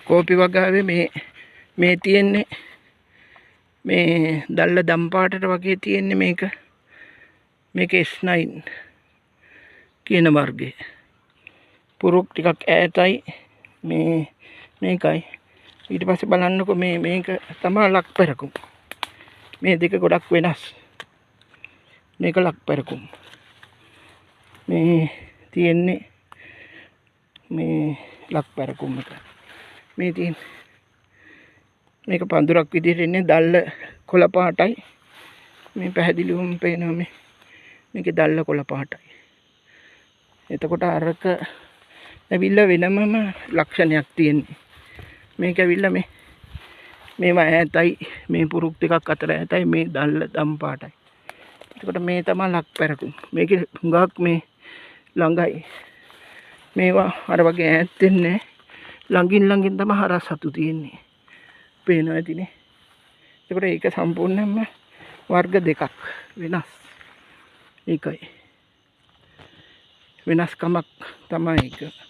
කෝපි වගාවේ මේ තියෙන්නේ මේ දැල්ල දම් පාටට වගේ තියෙන්නේ මේක S9 කියන වර්ගය. පුරුක් ටිකක් ඈතයි මේකයි. ඊට පස්සේ බලන්නකො මේක තමයි ලක්පැරකුම්. මේ දෙක ගොඩක් වෙනස්. මේක ලක්පැරකුම්. මේ තියෙන්නේ මේ ලක්පැරකුම් එක. මේ තියෙන්නේ මේක පඳුරක් විදිහට ඉන්නේ දැල්ල කොළ පාටයි. මේ පැහැදිලිවම පේනවා මේකේ දැල්ල කොළ පාටයි. එතකොට අරක ඇවිල්ලා වෙනමම ලක්ෂණයක් තියෙන්නේ. මේක ඇවිල්ලා මේවා ඈතයි මේ පුරුක් ටිකක් අතර ඈතයි මේ දැල්ල දම් පාටයි. එතකොට මේ තමයි ලක්පැරකුම්. මේකේ හුඟක් මේ ළඟයි. මේවා අර වගේ ඈත් වෙන්නේ ළඟින් තමයි හරස් සතු තියෙන්නේ. පේනවා ඇතිනේ. එතකොට ඒක සම්පූර්ණයෙන්ම වර්ග දෙකක් වෙනස්. ඒකයි වෙනස්කමක් තමයි ඒක.